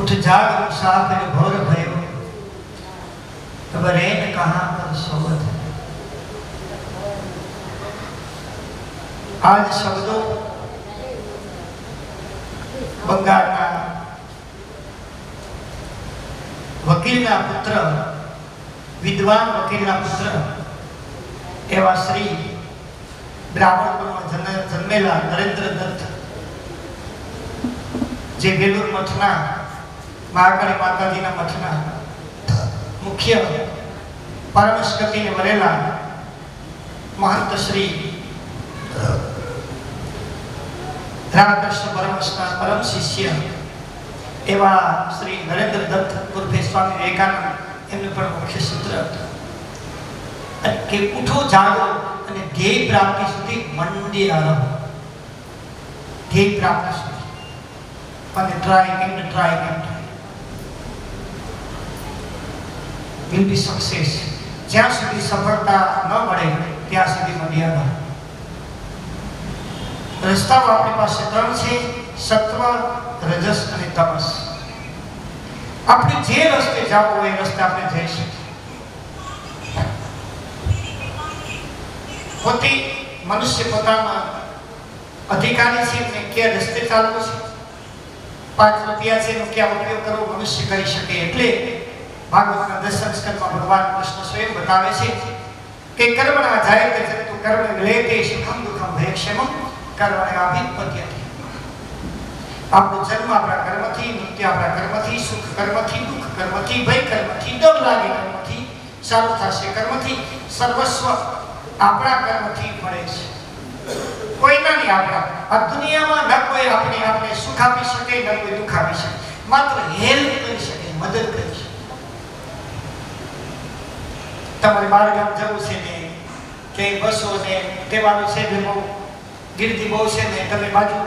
उठ जाग मुसाफिर भोर भयो, तब रैन कहाँ पर सोवत है। आज शब्दों बंगालना वकीलना पुत्र, विद्वान वकीलना पुत्र एवा श्री ब्राह्मण जन्मेला नरेंद्र दत्त जे बेलूर मठना महाकाली माताजीना मठना मुख्य परमश गतिने वरेला महंत श्री रामकृष्ण परमहंसना परम शिष्य एवा श्री नरेंद्र दत्त उर्फे स्वामी विवेकानंद एमने पर मुख्य सूत्र के उठो जागो અને ધ્યેય પ્રાપ્તિ સુધી મંડી આવો। ધ્યેય પ્રાપ્તિ સુધી પણ ટ્રાય will be success। જ્યાં સુધી સફળતા ન મળે ત્યાં સુધી મંડી આવો। રસ્તાઓ આપણી પાસે ત્રણ છે, સત્વ, રજસ અને તમસ। આપણે જે રસ્તે જવું હોય એ રસ્તે આપણે જઈ શકીએ। પોતે મનુષ્ય પોતાના અધિકારી છે ને કે રસ્તે ચાલવું છે, 5 રૂપિયા છે એનો ક્યાં ઉપયોગ કરવો મનુષ્ય કરી શકે। એટલે ભાગવતના 10 સ્કંદમાં ભગવાન કૃષ્ણ સ્વયં બતાવે છે કે કર્મણા જાયતે જંતુ કર્મ લેતે સુખમ દુઃખમ ભયક્ષેમમ કર્મણ્યાભિપત્યતે। આપણો જન્મ આપણા કર્મથી, મૃત્યુ આપણા કર્મથી, સુખ કર્મથી, દુઃખ કર્મથી, ભય કર્મથી, ડર લાગે કર્મથી, સારું થશે કર્મથી, સર્વસ્વ આપણા કર્મથી મળે છે। કોઈના નહીં આપણા। આ દુનિયામાં ન કોઈ આપણે સુખ આપી શકે, ન કોઈ દુઃખ આપી શકે, માત્ર હેલ્પ કરી શકે, મદદ કરી શકે। તમારે બહાર ગામ જવું છે ને કે બસો ને તેવાનું છે ને બહુ ગીર્દી બહુ છે ને તમે બાજુ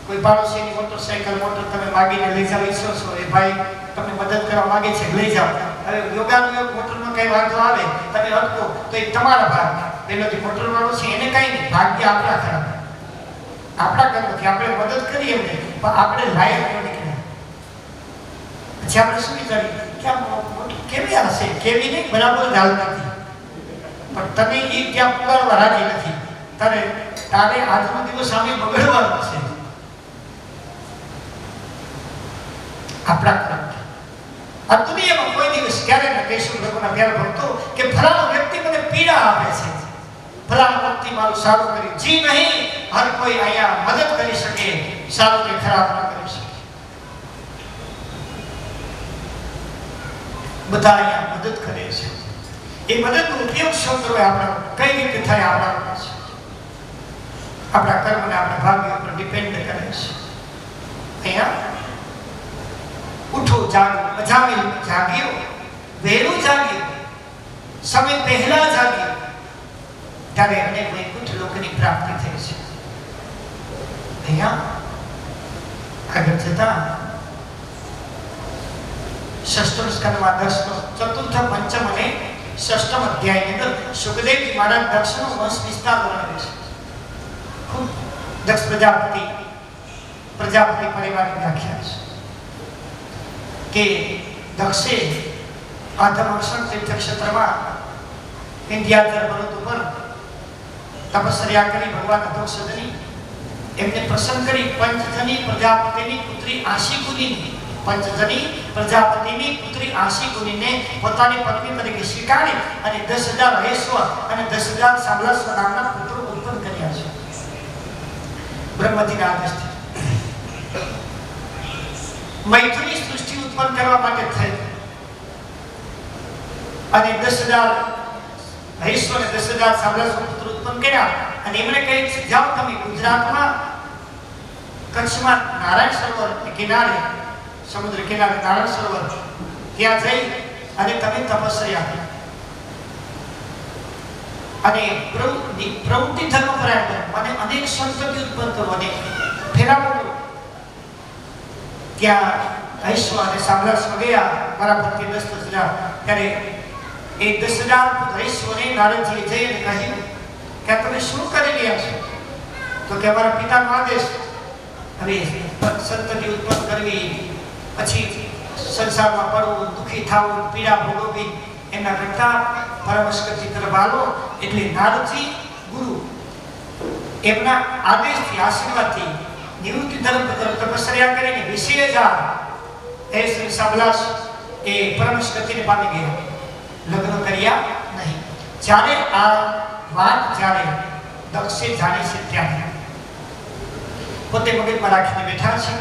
કોઈ પાડોશીની મોટરસાઇકલ મોટર તમે માગીને લઈ જાવ ઈચ્છો છો, એ ભાઈ તમને મદદ કરવા માંગે છે, લઈ જાઓ। હવે યોગાનો યોગ મોટરનો કઈ વાંધો આવે તમે અટકો તો એ તમારા ભાગ, પેલો જે મોટર વાળો છે એને કઈ નહીં, ભાગ્ય આપણા ખરાબ, આપણા કર્મથી આપણે મદદ કરીએ એમને, પણ આપણે લાયક ન નીકળ્યા। પછી આપણે શું વિચારીએ કે આ મોટર કેવી હશે, કેવી નહીં, બરાબર ગાલ નથી, પણ તમે એ ત્યાં પુકારવા રાજી નથી, તારે આજનો દિવસ સામે બગડવાનો છે આપણા કર્મથી। આ દુનિયામાં કોઈ દિવસ ક્યારે ન કહીશું લોકોના પ્યારા ભક્તો કે ફલાણો વ્યક્તિ મને પીડા આપે છે, ફલાણો વ્યક્તિ મારું સારું કર્યું, જી નહીં, હર કોઈ અહીંયા મદદ કરી શકે, સારું કે ખરાબ ન કરી શકે, બધા અહીંયા મદદ કરે છે। એ મદદનો ઉપયોગ શું કરવો આપણા કઈ રીતે થાય આપણા ઉપર છે, આપણા કર્મને આપણા ભાગ્ય ઉપર ડિપેન્ડ કરે છે। અહીંયા ઉઠો જાગો, અજામિલ જાગ્યો, વહેલું જાગ્યો, સમય પહેલા જાગ્યો, ત્યારે અનેક વૈકુંઠ લોકની પ્રાપ્તિ થઈ છે। અહીંયા આગળ જતા ષષ્ઠમ સ્કંદમાં 10 ચતુર્થ પંચમ અને ષષ્ઠમ અધ્યાયની અંદર સુખદેવજી મહારાજ દક્ષનો વંશ વિસ્તાર વર્ણવે છે। ખૂબ દક્ષ પ્રજાપતિ પરિવારની વ્યાખ્યા છે કે દક્ષે આધમર્ષણ તીર્થ ક્ષેત્રમાં વિંધ્યાચલ પર્વત ઉપર તપસ્યા કરી ભગવાન અધોક્ષજની એમને પ્રસન્ન કરી પંચજની પ્રજાપતિની પુત્રી આશિકુની આશિકુનીને પોતાની પત્ની તરીકે સ્વીકારી અને 10,000 હૈસ્વ અને 10,000 સાબલસ્વ નામના પુત્રો ઉત્પન્ન કર્યા છે બ્રહ્મજીના આદેશથી। મૈથુની સૃષ્ટિ ઉત્પન્ન કરવા માટે થઈ અને 10,000 હૈસ્વ અને 10,000 સાબલસ્વ પુત્ર ઉત્પન્ન કર્યા અને એમણે કહ્યું જાઓ તમે ગુજરાતમાં કચ્છમાં નારાયણ સરોવર કિનારે, સમુદ્ર કિનારે નારાયણ સરોવર ત્યાં જઈ અને તમે તપસ્યા કરો અને પ્રવૃત્તિ ધર્મ પરાયણ અને અનેક સંતતિ ઉત્પન્ન કરો અને ફેરાવો। ત્યાં હૈસ્વ અને સાબલસ્વ ગયા મારા પતિ 10,000, ત્યારે એ 10,000 હૈસ્વને નારદજીએ જઈ અને કહ્યું કે તમે શું કરી રહ્યા છો? તો કે અમારા પિતાનો આદેશ, હવે સંતતિ ઉત્પન્ન કરવી પછી સંસારમાં પડવું, દુઃખી થવું, પીડા ભોગવવી એના કરતા પરમસ્કૃતિ તરફ હાલો. એટલે નારદજી ગુરુ એમના આદેશથી, આશીર્વાદથી નિવૃત્તિ ધર્મ તરફ તપસ્યા કરીને વિશેષા એ શ્રી સાબલાસ એ પરમસ્કૃતિને પામી ગયા, લગ્ન કર્યા નહીં. જ્યારે આ વાત જ્યારે દક્ષે જાણી છે ત્યારે પોતે મગજમાં રાખીને બેઠા છે.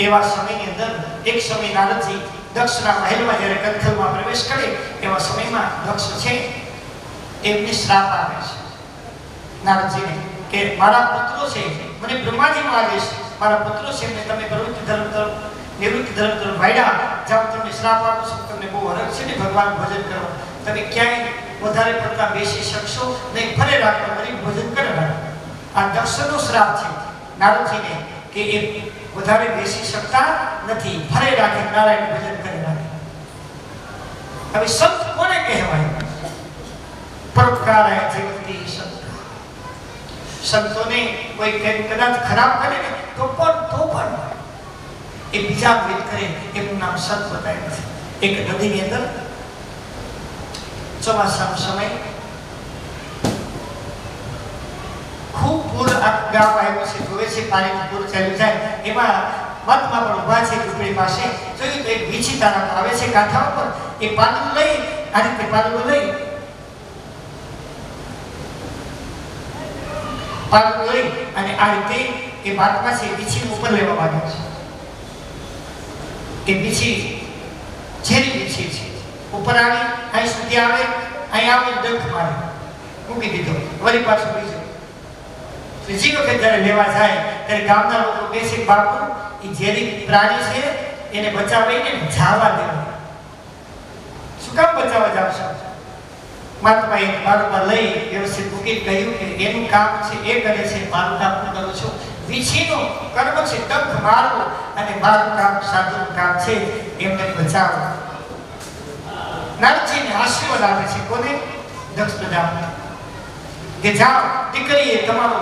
એવા સમયની અંદર એક સમય નારદજી દક્ષના મહેલમાં જ્યારે કંથલમાં પ્રવેશ કરે એવા સમયમાં દક્ષ છે એમને શ્રાપ આપે છે નારદજીને કે મારા પુત્રો છે, મને બ્રહ્માજીનો આદેશ, મારા પુત્રો છે એમને તમે પ્રવૃત્તિ ધર્મ તરફ, નિવૃત્તિ ધર્મ તરફ વાળ્યા જાઓ, તમને શ્રાપ આપું છું, તમને બહુ હરખ છે ને ભગવાન ભજન કરો, તમે ક્યાંય વધારે પડતા બેસી શકશો નહીં, ફરે રાખો, ગરીબ ભજન કરે રાખો. આ દક્ષનો શ્રાપ છે નારદજીને કે એ વધારે બેસી શકતા નથી, ફરે રાખે, નારાયણ ભજન કરે રાખે. હવે સંત કોને કહેવાય? પરોપકારાય જીવતી સંત. સંતોને કોઈ કદાચ ખરાબ કરે ને તો પણ એ બીજા વિધ કરે એનું નામ સંત બતાવે છે. એક નદીની અંદર ચોમાસાનો સમય ખૂબ પૂર ગામ આવ્યો છે, જોવે છે પાણીનું પૂર ચાલ્યું જાય. એમાં મતમાં પણ ઉભા છે ઝૂંપડી પાસે, જોયું તો એક વીછી તારા પર આવે છે કાંઠા ઉપર. એ પાંદડું લઈ આ રીતે પાંદડું લઈ અને આ રીતે એ વાતમાં છે વીછી ઉપર લેવા માંગે છે. એ વીછી ઝેરી વીછી છે, ઉપર આવી અહીં સુધી આવે, અહીં આવે ડંખ મારે, મૂકી દીધો, વળી પાછું બીજો. ત્રીજી વખત જ્યારે લેવા જાય ત્યારે ગામના લોકો બેસે, બાપુ એ ઝેરી પ્રાણી છે એને બચાવીને જાવા દેવા. શું કામ બચાવવા જાવ છો? મહાત્મા એક બાળમાં લઈ વ્યવસ્થિત મૂકી કહ્યું કે એનું કામ છે એ કરે છે, મારું કામ હું કરું છું. વીછીનું કર્મ છે ડંખ મારવું, અને મારું કામ સાધુનું કામ છે એમને બચાવવું. નારદજીને આશીર્વાદ આપે છે. કોને? દક્ષ પ્રજાપતિ કે જાઓ, દીકરીએ તમારો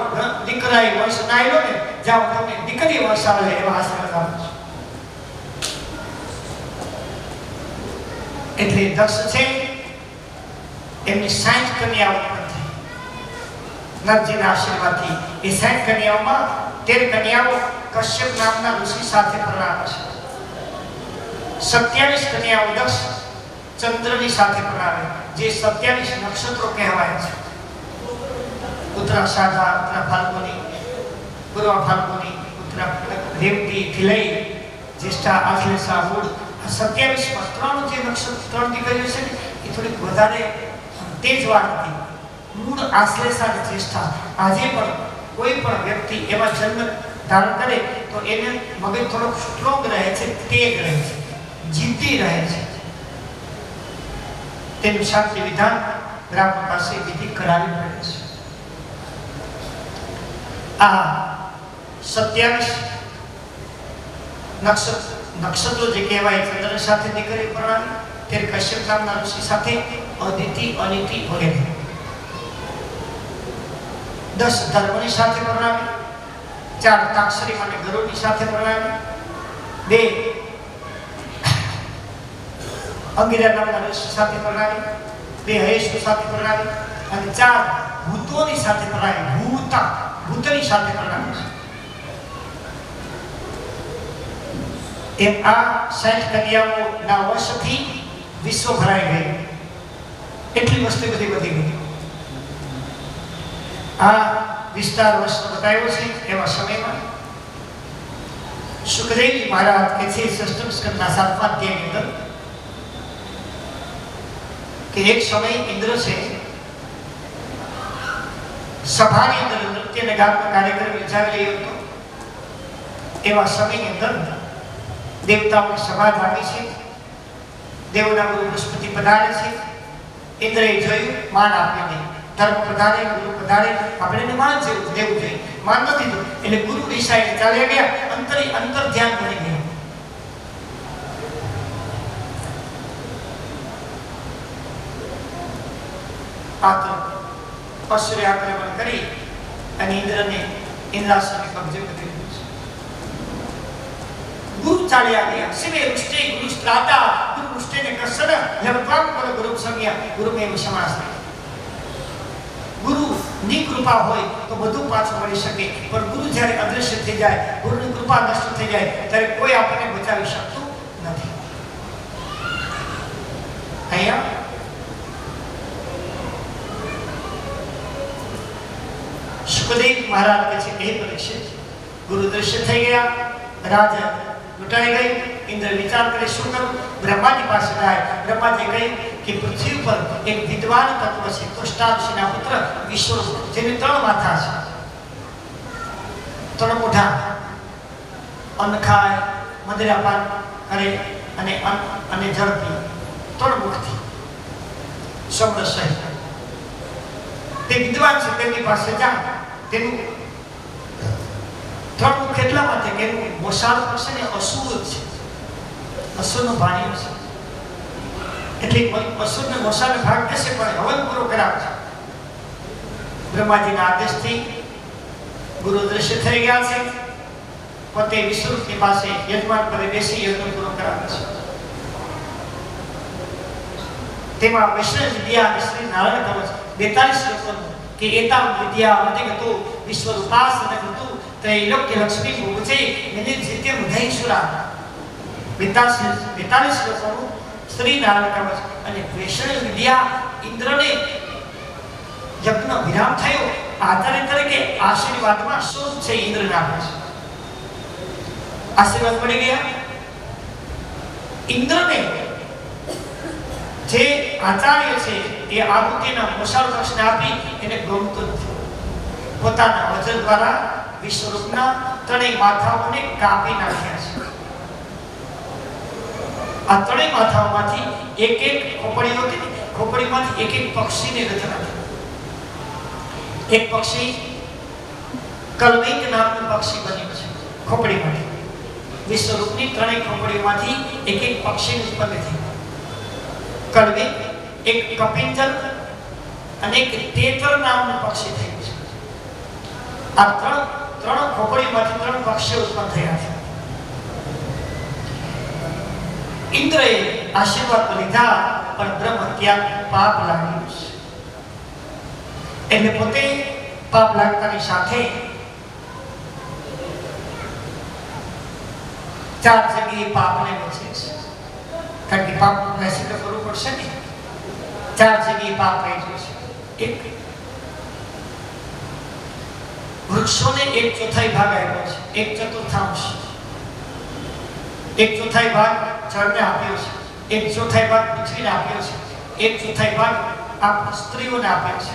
દીકરાએ વંશ ના આવ્યો ને, જાઓ તમને દીકરી વંશ આવે એવા આશીર્વાદ આપે છે. એટલે દક્ષ છે એમની 60 કન્યાઓ ઉત્પન્ન થઈ નારદજીના આશીર્વાદથી. એ 60 કન્યાઓમાં 13 કન્યાઓ કશ્યપ નામના ઋષિ સાથે પરણાવે છે. 27 કન્યાઓ દક્ષ ચંદ્રની સાથે પરણાવે, જે 27 નક્ષત્રો કહેવાય છે. ઉત્તરાષાઢા, ઉત્તરા ફાલ્ગુની, પૂર્વ ફાલ્ગુની, ઉત્તરા રેવતી થી લઈ જ્યેષ્ઠા, આશ્લેષા, મૂળ. 27 માં ત્રણ જે નક્ષત્ર, ત્રણ દીકરીઓ છે ને એ થોડીક વધારે તેજવાન હતી. મૂળ, આશ્લેષા અને જ્યેષ્ઠા. આજે પણ કોઈ પણ વ્યક્તિ એમાં જન્મ ધારણ કરે તો એને મગજ થોડોક સ્ટ્રોંગ રહે છે, તેજ રહે છે, જીદ્દી રહે છે. તેનું શાસ્ત્રીય વિધાન બ્રાહ્મણ પાસે વિધિ કરાવી પડે છે. આ 27 નક્ષત્રો જે કહેવાય, ચંદ્ર સાથે દીકરી પરણાવી, ત્યારે કશ્યપ નામના ઋષિ સાથે અદિતિ, અનિતિ વગેરે. 10 ધર્મની સાથે પરણાવી, 4 તાક્ષરી માટે ગરુડની સાથે પરણાવી, 2 અંગિરા નામના ઋષિ સાથે પરણાવી, 2 હયેશુ સાથે પરણાવી, અને 4 ભૂતોની સાથે પરણાવી. ભૂતની સાથે પરણાવી છે. એમ આ 60 કન્યાઓના વંશથી વિશ્વ ભરાઈ ગયું. એટલી વસ્તી બધી વધી ગઈ. આ વિસ્તાર વર્ષ બતાવ્યો છે. એવા સમયમાં સુખદેવજી મહારાજ કે છે સષ્ટમ સ્કંદના 7મા અધ્યાયની અંદર કે એક સમય ઇન્દ્ર છે સભાની અંદર નૃત્ય અને ગાનનો કાર્યક્રમ યોજાવી રહ્યો હતો. એવા સમયની અંદર દેવતાઓની સભા જામી છે. દેવોના ગુરુ બૃહસ્પતિ પધારે છે. ઇન્દ્રએ જોયું, માન આપ્યું નહીં. ધર્મ પધારે, ગુરુ પધારે, આપણે માન જેવું દેવું જોઈએ, માન નથી દીધું. એટલે ગુરુ દિશાએ ચાલ્યા ગયા, અંતર ધ્યાન બની ગયા. આ તો અસુરે આક્રમણ કરી અને ઇન્દ્રને ઇન્દ્રાસનને કબજે કરી લીધું છે. ગુરુ ચાલ્યા ગયા શિવે રુષ્ટે ગુરુ સ્ત્રાતા ગુરુ રુષ્ટેને કસર લવત્વામ પર ગુરુ સંજ્ઞા ગુરુમેવ સમાસ ગુરુ ની કૃપા હોય તો બધું પાછું મળી શકે પણ ગુરુ જ્યારે અદૃશ્ય થઈ જાય ગુરુની કૃપા નષ્ટ થઈ જાય ત્યારે કોઈ આપણને બચાવી શકતું નથી અહીંયા સુખદેવ મહારાજ કહે છે હે પરીક્ષિત ગુરુ દૃશ્ય થઈ ગયા રાજ લૂંટાઈ ગઈ ઇન્દ્ર વિચાર કરે શું કરું બ્રહ્માજી પાસે જાય બ્રહ્માજી કહે કે પૃથ્વી પર એક વિદ્વાન તત્વ છે ત્વષ્ટા ઋષિના પુત્ર વિશ્વ જેને 3 માથા છે 3 મોઢા અન્ન ખાય મદરાપાન કરે અને જળ પીએ 3 મુખથી શબ્દ સહિત તે વિદ્વાન છે તેમની પાસે જા તેનું 3 મુખ એટલા માટે કે એનું મોસાળ છે ને અસુર છે અસુરનો ભાણિયો છે એટલે અસુરને મોસાળનો ભાગ દેશે પણ હવન પૂરો કરાવે છે બ્રહ્માજીના આદેશથી ગુરુ દ્રશ્ય થઈ ગયા છે પોતે વિષ્ણુની પાસે યજમાન પર બેસી યજ્ઞ પૂરો કરાવે છે તેમાં વૈષ્ણવ વિદ્યા અને શ્રી નારાયણ કવચ 42 શ્લોકોનું કે એતામ વિદ્યા અધિગતો વિશ્વરૂપાસનગતો त्रैलोक्य लक्ष्मी भुजे निधि जित्य मुधैसुरा 42 શ્લોકોનું શ્રી નારાયણ કવચ અને વૈષ્ણવ વિદ્યા ઇન્દ્રને યજ્ઞ વિરામ થયો આચાર્ય તરીકે આશીર્વાદમાં શું છે ઇન્દ્રને આપે છે આશીર્વાદ મળી ગયા ઇન્દ્રને જે આચાર્ય છે એ આહુતિના મોસાળ દક્ષિણ આપી એને ગમતું નથી પોતાના વજન દ્વારા વિશ્વરૂપના 3 માથાઓને કાપી નાખ્યા છે આ 3 માથાઓમાંથી એક ખોપડીઓ હતી ખોપડીમાંથી એક પક્ષીને રચના થઈ એક પક્ષી કલ્વિક નામનું પક્ષી બન્યું છે ખોપડીમાંથી વિશ્વરૂપની 3 ખોપડીઓમાંથી એક પક્ષી ઉત્પન્ન થયું કલ્વિક એક કપિંજલ અને એક તેતર નામનું પક્ષી થયું છે આ 3 ખોપડીમાંથી 3 પક્ષીઓ ઉત્પન્ન થયા છે ઇન્દ્રએ આશીર્વાદ લીધા પણ બ્રહ્મ ત્યાં પાપ લાગ્યું છે એટલે પોતે પાપ લાગતાની સાથે 4 જગ્યાએ પાપને વચ્ચે છે કારણ કે પાપ નૈષ્ઠ કરવું પડશે ને 4 જગ્યાએ પાપ રહી જશે એક વૃક્ષોને 1/4 ભાગ આપ્યો છે 1/4 1/4 ભાગ જળને આપ્યો છે 1/4 ભાગ પૃથ્વીને આપ્યો છે 1/4 ભાગ આ સ્ત્રીઓને આપ્યો છે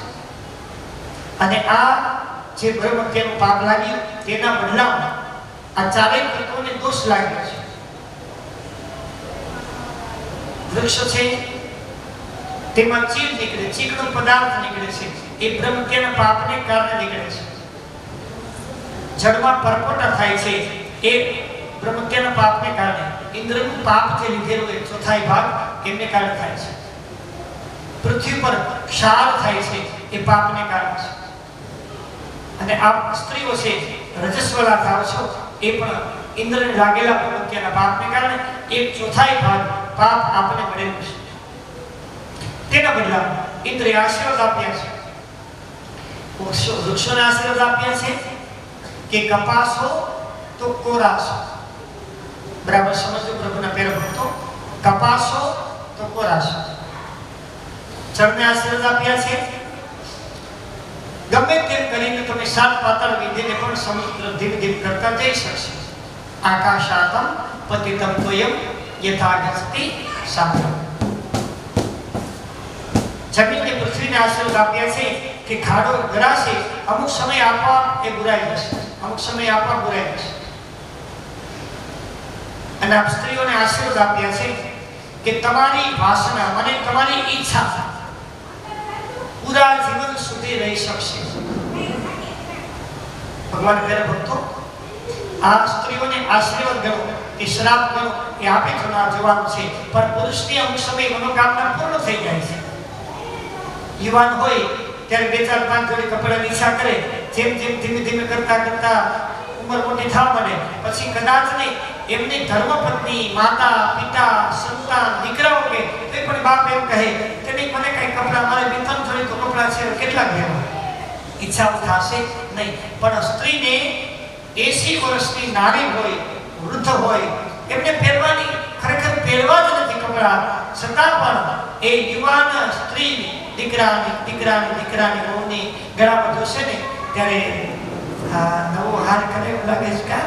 અને આ જે બ્રહ્મત્યનું પાપ લાગ્યું તેના બદલામાં આ 4 તત્વોને દોષ લાગ્યો છે વૃક્ષ છે તેમાં ચીડ નીકળે ચીકણો પદાર્થ નીકળે છે એ બ્રહ્મત્યના પાપને કારણે નીકળે છે જળમાં પરપોટા થાય છે એ બ્રહ્મત્યના પાપને કારણે ઇન્દ્રનું પાપ જે લીધેલું 1/4 ભાગ એમને કારણે થાય છે પૃથ્વી પર ક્ષાર થાય છે એ પાપને કારણે છે અને આ સ્ત્રીઓ છે રજસ્વલા થાવ છો એ પણ ઇન્દ્રને લાગેલા બ્રહ્મત્યના પાપને કારણે 1/4 ભાગ પાપ આપને મળેલું છે તેના બદલામાં ઇન્દ્રએ આશીર્વાદ આપ્યા છે વૃક્ષોને આશીર્વાદ આપ્યા છે કે કપાસ હો તો કોરાસ હો બરાબર સમજો પ્રભુના પ્યારા ભક્તો કપાસ હો તો કોરાસ હો જળને આશીર્વાદ આપ્યા છે ગમે તેમ કરીને તમે 7 પાતાળ વિધિને પણ સમુદ્ર ધીમે ધીમે કરતા જઈ શકશે આકાશાતમ પતિતમ ત્વયમ યથા ગસ્તિ સાગરમ જમીનને પૃથ્વીને આશીર્વાદ આપ્યા છે કે ખાડો ગરાશે અમુક સમય આપોઆપ એ બુરાઈ જશે અમુક સમય આપોઆપ બુરાઈ જશે અને આપ સ્ત્રીઓને આશીર્વાદ આપ્યા છે કે તમારી વાસના મને તમારી ઈચ્છા પૂરા જીવન સુધી રહી શકશે ભગવાન પ્યારા ભક્તો આ સ્ત્રીઓને આશીર્વાદ ગણો કે શ્રાપ ગણો એ આપે જવાનું છે પણ પુરુષની અમુક સમય મનોકામના પૂર્ણ થઈ જાય છે યુવાન હોય ત્યારે 2-4-5 જોડી કપડાની ઈચ્છા કરે જેમ જેમ ધીમે ધીમે કરતા કરતા ઉંમર મોટી થવા માંડે પછી કદાચ નહીં એમની ધર્મપત્ની, માતા, પિતા, સંતાન, દીકરાઓ કે તે પણ બાપ એમ કહે કે નહીં મને કઈ કપડા મારે મિથન જોઈ તો કપડા છે કેટલા લેવા, ઈચ્છાઓ થશે નહીં. પણ સ્ત્રીને 80 વર્ષની નારી હોય, વૃદ્ધ હોય, એમને પહેરવાની ખરેખર પહેરવા જ નથી કપડા, છતાં પણ એ યુવાન સ્ત્રી દીકરાની વહુની ગળામાં જોશે ને ત્યારે નવો હાર કરે એવું લાગે છે.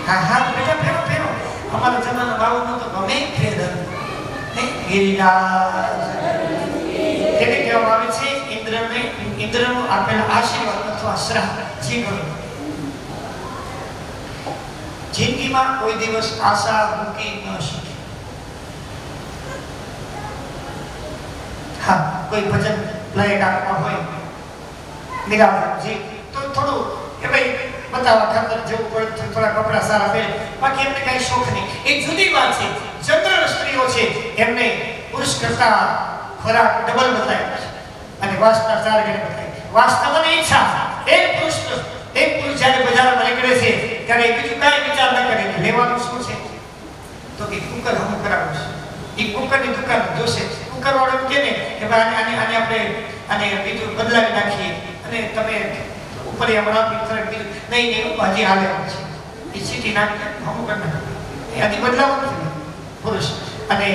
હા બેટા ફેરો અમારા જમાના બાળકનો તો ગમે ફેર ગિરિરાજ તેને કહેવામાં આવે છે ઇન્દ્રનો આપેલા આશીર્વાદ અથવા શ્રાપ. જિંદગીમાં કોઈ દિવસ આશા મૂકી ન શકે. હા, કોઈ ભજન લયકારમાં હોય નિરાવજી તો થોડું કે ભાઈ બતાવવા ખાતર જવું પડે, થોડા કપડા સારા પહેરે, બાકી એમને કઈ શોખ નહીં. એ જુદી વાત છે. ચંદ્ર સ્ત્રીઓ છે એમને પુરુષ કરતા ખોરાક ડબલ બતાવ્યો છે અને વાસના 4 ગણી બતાવી. વાસ્તવમાં ઈચ્છા એક પુરુષ જ્યારે બજારમાં નીકળે છે ત્યારે બીજું કાંઈ વિચાર ન કરે કે લેવાનું શું છે, તો કે કુકર હમ કરાવું છે. એ કુકરની દુકાન જોશે. કુકર વાળો એમ કે ને કે ભાઈ આને આપણે અને બીજું બદલાવી નાખીએ અને તમે ઉપર હમણાં બીજું નહીં હજી હાલે છે એ સીટી નાખી હમ કરી નાખે એ હજી બદલાવું નથી પુરુષ. અને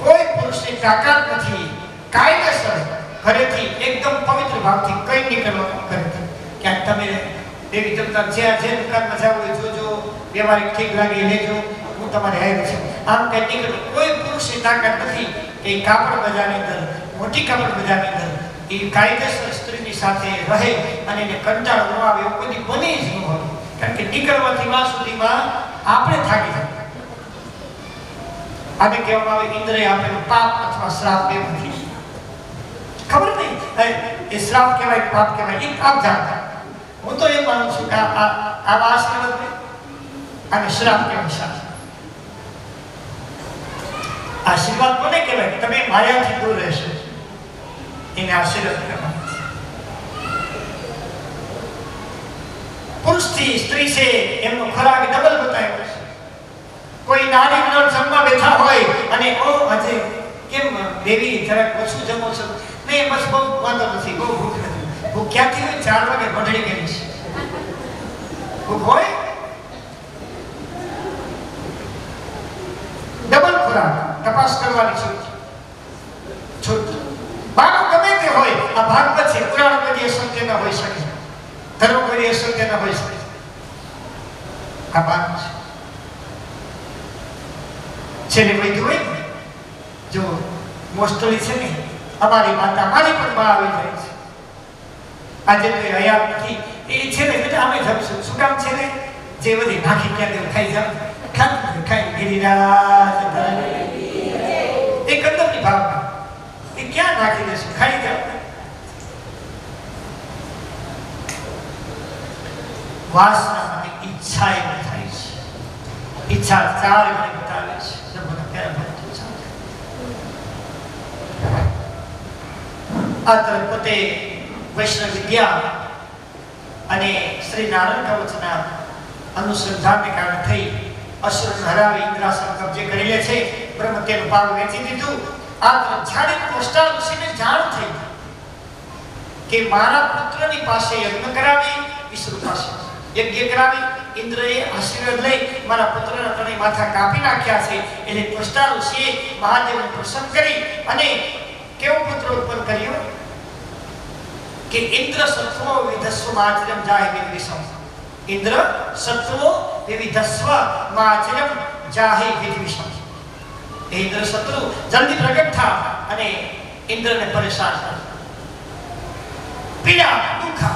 કોઈ પુરુષની તાકાત નથી કાયદેસર ઘરેથી એકદમ પવિત્ર ભાવથી કઈ નીકળવાનું ઘરેથી ક્યાંક તમે દેવી જમતા જે દુકાનમાં જાવ હોય જોજો, વ્યવહારિક ઠીક લાગે લેજો, હું તમારે હારે છું, આમ કઈ નીકળે. કોઈ પુરુષની તાકાત નથી કે કાપડ બજારની અંદર, મોટી કાપડ બજારની અંદર એ કાયદેસર સ્ત્રીની સાથે રહે અને એને કંટાળો ન આવે એવું કોઈ બની જ ન હોય. કારણ કે નીકળવાથી માં સુધીમાં આપણે થાકી જાય. આને કહેવામાં આવે ઇન્દ્રએ આપેલું પાપ અથવા શ્રાપ બે નથી. ખબર નહીં એ શ્રાપ કહેવાય પાપ કહેવાય એ આપ જાણતા. હું તો એમ માનું છું કે આવા આશીર્વાદ અને શ્રાપ કહેવાય. આશીર્વાદ કોને કહેવાય? તમે માયાથી દૂર રહેશો એને આશીર્વાદ કહેવાય. પુરુષથી સ્ત્રી છે એમનો ખોરાક ડબલ બતાવ્યો છે. કોઈ નાની નળ જમવા બેઠા હોય અને આજે કેમ દેવી જરાક ઓછું જમો છો? નહીં બસ બહુ વાંધો નથી, બહુ ભૂખ નથી. ભૂખ ક્યાંથી હોય? 4 વાગે ભઢડી ગઈ છે. ભૂખ હોય ડબલ ખોરાક તપાસ કરવાની છૂટ. બાળક ગમે તે હોય આ ભાગવત છે. પુરાણ કદી અસત્ય ન હોઈ શકે, ધર્મ કદી અસત્ય ન હોઈ શકે. આ ભાગ છે. છેલ્લે વૈદ્ય હોય જો મોસ્ટલી છે ને અમારી માતા, મારી પણ બા આવી જાય છે. આજે તો એ હયાત નથી. એ છે ને બેટા અમે જમશું. શું કામ છે ને જે બધી નાખી ક્યાં દેવું ખાઈ જાવ ખાઈ ગિરિરાજ એ કંદરની ભાવના એ ક્યાં નાખી દેશું, ખાઈ જાવ. વાસના અને ઈચ્છા એ થાય છે. ઈચ્છા 4 ગણી બતાવે છે. આ તરફ પોતે વૈષ્ણવ વિદ્યા અને શ્રી નારાયણ કવચના અનુસંધાનને કારણે થઈ અસુરને હરાવી ઇન્દ્રાસન કબજે કરી લે છે. બ્રહ્મ તેનું પાગ વેચી દીધું. આ તરફ છાડી કોષ્ટા ઋષિને જાણ થઈ કે મારા પુત્રની પાસે યજ્ઞ કરાવી, વિષ્ણુ પાસે યજ્ઞ કરાવી. ઇન્દ્રએ આશીર્વાદ લઈ મારા પુત્રના 3 માથા કાપી નાખ્યા છે. એટલે કોષ્ટા ઋષિએ મહાદેવને પ્રસન્ન કરી અને કેવો પુત્ર ઉત્પન્ન કર્યો કે ઇન્દ્ર સત્વો વિધસ્વ માચરમ જાય વિદ્વિષમ. ઇન્દ્ર સત્વો વિધસ્વ માચરમ જાય વિદ્વિષમ. ઇન્દ્ર શત્રુ જલ્દી પ્રગટ થા અને ઇન્દ્રને પરેશાન કર, પીડા દુઃખ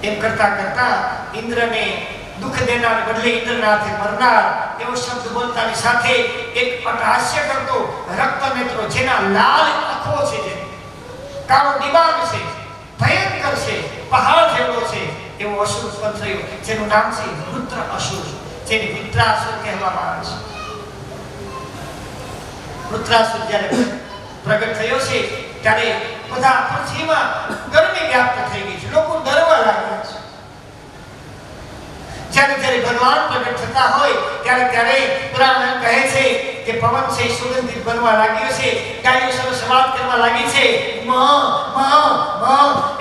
એમ કરતા કરતા ઇન્દ્રને દુઃખ દેનાર બદલે ઇન્દ્રના હાથે મરનાર એવો શબ્દ બોલતાની સાથે એક અટહાસ્ય કરતો રક્ત નેત્રો, જેના લાલ આંખો છે, જે કાળો દિમાગ છે, ભયંકર છે, પહાડ જેવો છે એવો અસુર ઉત્પન્ન થયો, જેનું નામ છે વૃત્ર અસુર, જેને વૃત્રાસુર કહેવામાં આવે છે. વૃત્રાસુર જ્યારે પ્રગટ થયો છે ત્યારે બધા પૃથ્વીમાં ગરમી વ્યાપ્ત થઈ ગઈ છે. લોકો ડરવા લાગ્યા છે. જ્યારે જ્યારે ભગવાન પ્રગટ થતા હોય ત્યારે ત્યારે પુરાણ કહે છે કે પવન છે સુગંધિત બનવા લાગ્યો છે, ગાયો સરસ વાત કરવા લાગી છે, મ મ મ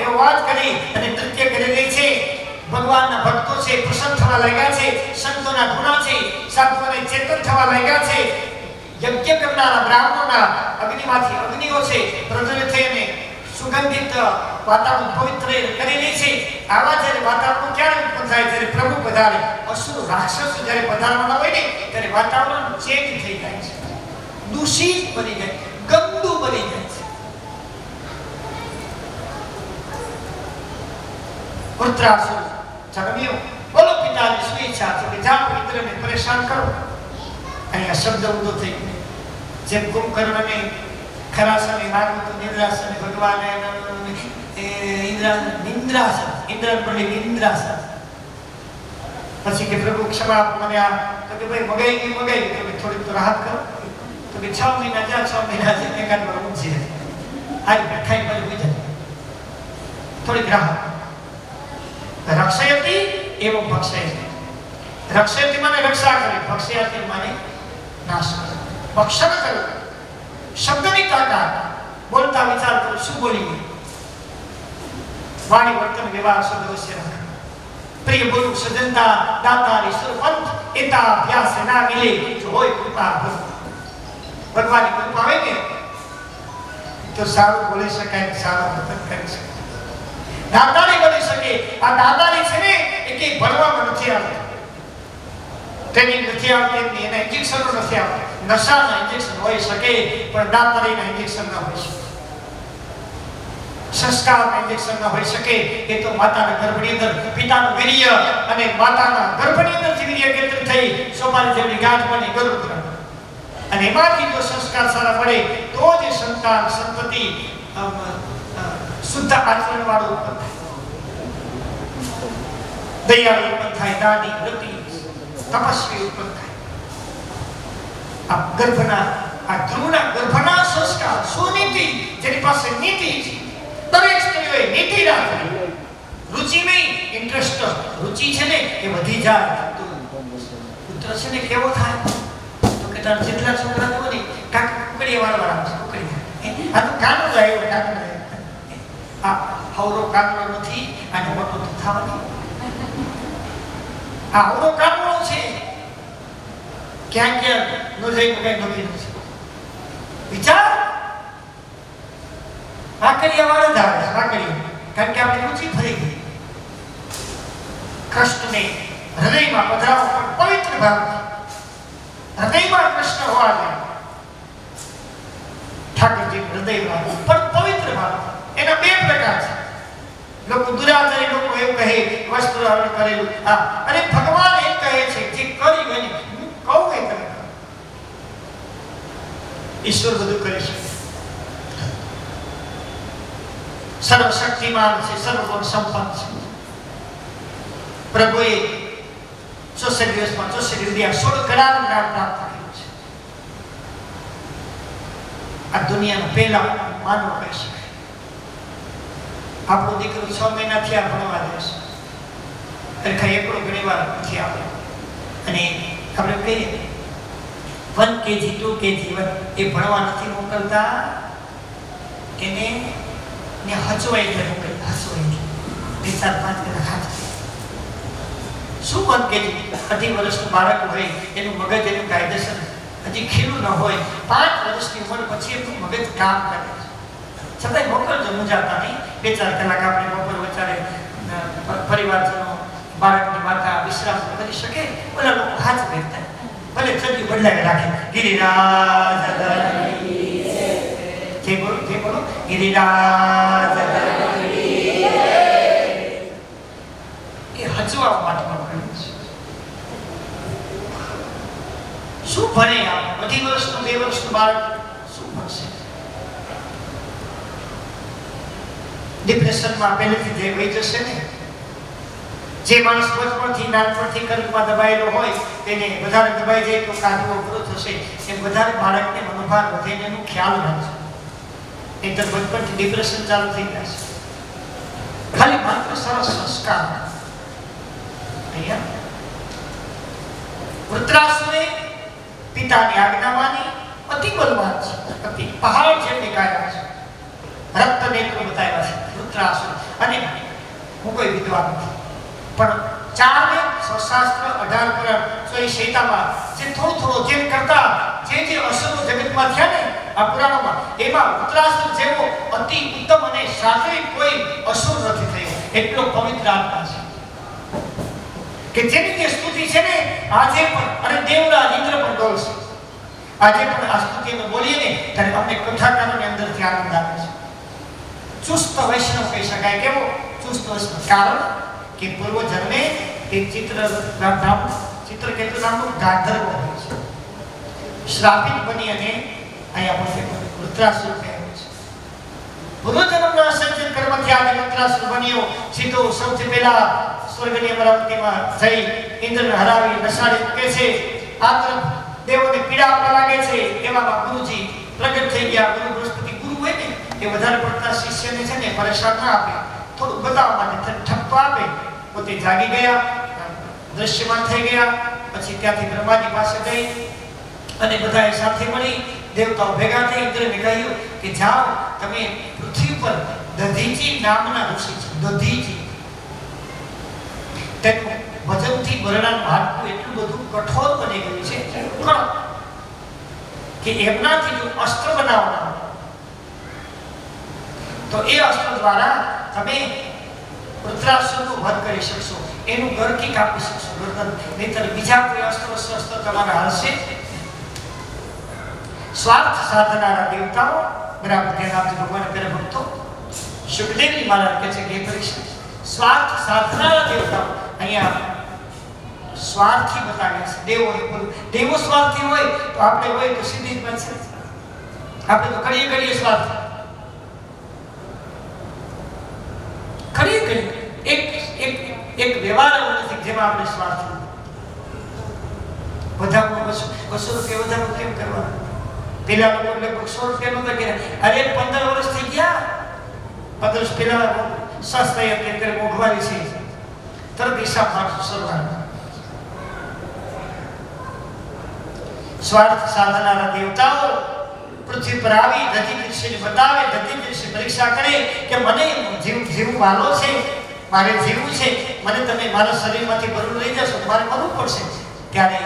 એવો વાત કરી અને નૃત્ય કરી રહી છે. ભગવાનના ભક્તો છે પ્રસન્ન થવા લાગ્યા છે, સંતોના ગુણા છે, સાધુઓને ચેતન થવા લાગ્યા છે. યજ્ઞ કરનારા બ્રાહ્મણોના અગ્નિમાંથી અગ્નિઓ છે પ્રજ્વલિત થઈને સુગંધિત વાતાવરણ પવિત્ર કરી લે છે. આવા જ્યારે વાતાવરણ ક્યારે ઉત્પન્ન થાય? જ્યારે પ્રભુ પધારે, અસુર રાક્ષસો જ્યારે પધારવાના હોય ને ત્યારે વાતાવરણ ચેન્જ થઈ જાય છે, દૂષિત બની જાય, ગંદુ બની જાય છે. વૃત્રાસુર જન્મ્યો, બોલો પિતાની શું ઈચ્છા છે કે જાઓ ઇન્દ્રને પરેશાન કરો. અહીંયા શબ્દ ઉદો થઈ ગયો. જેમ કુંભકર્ણને ખરાસને માર્યું તો નિદ્રાસન, ભગવાને નિંદ્રાસન, ઇન્દ્ર બોલે નિંદ્રાસન. પછી કે પ્રભુ ક્ષમા આપો મને. આ તો કે ભાઈ મગાઈ ગઈ તો થોડીક તો રાહત કરો. તો કે 6 મહિના જ્યાં 6 મહિના છે એકાદ વાર ઊંચી આ રીતે ખાઈ પછી બીજા થોડીક રાહત. રક્ષયતી એવં ભક્ષયતી. રક્ષયતી માને રક્ષા કરે, ભક્ષયતી માને નાશ કરે, ભક્ષણ કરે. શબ્દની તાકાત, બોલતા વિચાર કરો શું બોલી, વાણી વર્તન વ્યવહાર સદવશ્ય રાખે. પ્રિય બોલું સજનતા દાતા ઈશ્વર પંથ એતા અભ્યાસ ના મિલે જો હોય કૃપા ભગવાનની કૃપા હોય ને તો સારું બોલી શકાય, સારું વર્તન કરી શકાય. દાદાની બની શકે. આ દાદાની છે ને એ કે ભણવામાં નથી આવતી, ટ્રેનિંગ નથી આવતી, એના ઇન્જેક્શનો નથી આવતા. નશાના ઇન્જેક્શન હોઈ શકે પણ દાતારીના ઇન્જેક્શન ન હોઈ શકે, સંસ્કારના ઇન્જેક્શન ન હોઈ શકે. એ તો માતાના ગર્ભની અંદર પિતાનું વીર્ય અને માતાના ગર્ભની અંદરથી વીર્ય કેન્દ્રિત થઈ સોપારી જેવી ગાંઠ બની ગરુડ અને એમાંથી જો સંસ્કાર સારા પડે તો જ સંતાન સંતતિ શુદ્ધ આચરણ વાળું ઉત્પન્ન થાય, દયાળુ ઉત્પન્ન થાય, દાની વ્રતિ તપસ્વી ઉત્પન્ન થાય. આ ગર્ભના આ ધ્રુવના ગર્ભના સંસ્કાર સુનીતિ, જેની પાસે નીતિ છે, દરેક સ્ત્રીઓએ નીતિ રાખવી. રુચિ નહીં, ઇન્ટરેસ્ટ. રુચિ છે ને એ વધી જાય તો પુત્ર છે ને કેવો થાય તો કે તાર જેટલા છોકરા તો ને કાક કુકડી વાળવા છે, કુકડી આ તો કાનો જાય કાનો આ હવરો કાનો નથી અને મોટો તો થવાની. આ હવરો કાનો છે ક્યાં ક્યાં નો જઈ કઈ નોકી નથી. વિચાર આકરિયા વાળા જ આવે, આકરિયા, કારણ કે આપણી રુચિ ફરી ગઈ. કૃષ્ણને હૃદયમાં પધરાવો પણ પવિત્ર ભાવથી. હૃદયમાં કૃષ્ણ હોવા જોઈએ, ઠાકોરજી હૃદયમાં પણ પવિત્ર ભાવ. એના બે પ્રકાર છે. લોકો દુરાચારી લોકો એવું કહે વસ્ત્ર હરણ કરેલું, અને ભગવાન એમ કહે છે જે કરી ગઈ હું કહું એ તમે. ઈશ્વર બધું કરી શકે, સર્વશક્તિમાન છે, સર્વગુણ સંપન્ન છે. પ્રભુએ 64 દિવસમાં 64 વિદ્યા 16 કરોડ જ્ઞાન પ્રાપ્ત કર્યું છે. આ દુનિયાનો પહેલા માનવ કહી શકાય. આપણો દીકરો 6 મહિનાથી આ ભણવા જશે, ખરેખર એકડો ઘણી વાર નથી આપણે. અને આપણે કહીએ 1 kg 2 kg એ ભણવા નથી મોકલતા, એને હચવાય એટલે મોકલી, હસવાય એટલે 4-5 કલાક હાથ. શું 1 kg 2.5 વર્ષનું બાળક હોય એનું મગજ એનું કાયદેસર હજી ખીલું ન હોય, 5 વર્ષની ઉંમર પછી એનું મગજ કામ કરે છે. છતાંય મોકલજો, મૂંઝાતા નહીં. 2-4 કલાક આપણે બપોર વચારે પરિવારજનો બાળકની માતા વિશ્રામ કરી શકે. ઓલા લોકો હાથ બેઠતા ભલે ચડ્યું બદલાવી રાખે. ગિરિરાજ જે બોલો ગિરિરાજ એ હચવા માટે મોકલ્યું છે. શું ભણે? આ 2 વર્ષનું 2 વર્ષનું બાળક શું ભણશે? ડિપ્રેશનમાં પહેલેથી જે વહી જશે ને, જે માણસ બચપણથી નાનપણથી કર્મમાં દબાયેલો હોય તેને વધારે દબાઈ જાય તો કાઢવો અઘરો થશે. એમ વધારે બાળકને મનોભાર વધે એનું ખ્યાલ રાખજો. નહીં તો બચપણથી ડિપ્રેશન ચાલુ થઈ જશે. ખાલી માત્ર સરસ સંસ્કાર અહીંયા વૃત્રાસુરે પિતાની આજ્ઞા માની, અતિ બલવાન છે, અતિ પહાડ જેમની કાયા છે, રક્ત નેત્ર બતાવ્યા છે વૃત્રાસુર. અને હું કોઈ વિદ્વાન નથી, પણ 4 વેદ, શાસ્ત્ર, 18 પુરાણ, 100 સંહિતામાં જે થોડું જેમ કરતા જે અસરો જગતમાં થયા ને આ પુરાણોમાં, એમાં વૃત્રાસુર જેવો અતિ ઉત્તમ અને સાત્વિક કોઈ અસુર નથી થયો. એટલો પવિત્ર આત્મા છે કે જેની જે સ્તુતિ છે ને આજે પણ, અને દેવરાજ ઇન્દ્ર પણ બોલશે. આજે પણ આ સ્તુતિ અમે બોલીએ ને ત્યારે અમને કથાકારોની અંદરથી આનંદ આવે છે. ચુસ્ત વૈષ્ણવ કહી શકાય. કેવો ચુસ્ત વૈષ્ણવ? કારણ કે પૂર્વ જન્મે એ ચિત્રકેતુ નામનું ગાંધર્વ હોય છે, શ્રાપિત બની અને અહીંયા પોતે વૃત્રાસુર થયો છે. પૂર્વ જન્મના સર્જન કર્મથી આજે વૃત્રાસુર બન્યો. સીધો સૌથી પહેલા સ્વર્ગની અમરાવતીમાં જઈ ઇન્દ્રને હરાવી નસાડી મૂકે છે. આ તરફ દેવોને પીડા આપવા લાગે છે. એવામાં ગુરુજી પ્રગટ થઈ ગયા. ગુરુ બૃહસ્પતિ ગુરુ હોય ને એ વધારે પડતા શિષ્યને છે ને પરેશાન ના આપે, થોડું બતાવવા માટે ઠપકો આપે. પોતે જાગી ગયા, દ્રશ્યમાન થઈ ગયા. પછી ત્યાંથી બ્રહ્માજી પાસે ગઈ અને બધાએ સાથે મળી દેવતાઓ ભેગા થઈ ઇન્દ્રને કહ્યું કે જાઓ, તમે પૃથ્વી પર દધીચી નામના ઋષિ છે, દધીચી, તેનું વજનથી બરડાનું હાડકું એટલું બધું કઠોર બની ગયું છે, કડક, કે એમનાથી જો અસ્ત્ર બનાવવાના તો એ અસ્ત્ર દ્વારા તમે વૃત્રાસુરનો વધ કરી શકશો, એનું ગરકી કાપી શકશો, ગરદન. નહીતર બીજા કોઈ શસ્ત્ર તમારા હાલશે. સ્વાર્થ સાધનારા દેવતાઓ, બરાબર ધ્યાન આપજો ભગવાન પેલા ભક્તો. સુખદેવજી મહારાજ કહે છે કે પરીક્ષિત, સ્વાર્થ સાધનારા દેવતાઓ અહીંયા સ્વાર્થી બતાવ્યા છે. દેવો સ્વાર્થી હોય તો આપણે હોય તો સીધી જ બનશે. આપણે તો ઘડીએ સ્વાર્થ, ઘડીએ એક વ્યવહાર નથી જેમાં આપણે સ્વાર્થ. બધામાં 200 રૂપિયા વધારો કેમ કરવા? પેલા લોકો લગભગ 100 રૂપિયા નતા કર્યા. અરે 15 વર્ષ થઈ ગયા, 15 વર્ષ પહેલા સસ્તા અત્યારે મોંઘવારી છે, તરત હિસાબ મારશું સરવાળો. સ્વાર્થ સાધનારા દેવતાઓ પૃથ્વી પર આવી દધી ઋષિને બતાવે. દધી ઋષિ પરીક્ષા કરે કે મને જીવ વાલો છે, મારે જીવવું છે, મને તમે મારા શરીરમાંથી બરું લઈ જશો, મારે મરવું પડશે. ત્યારે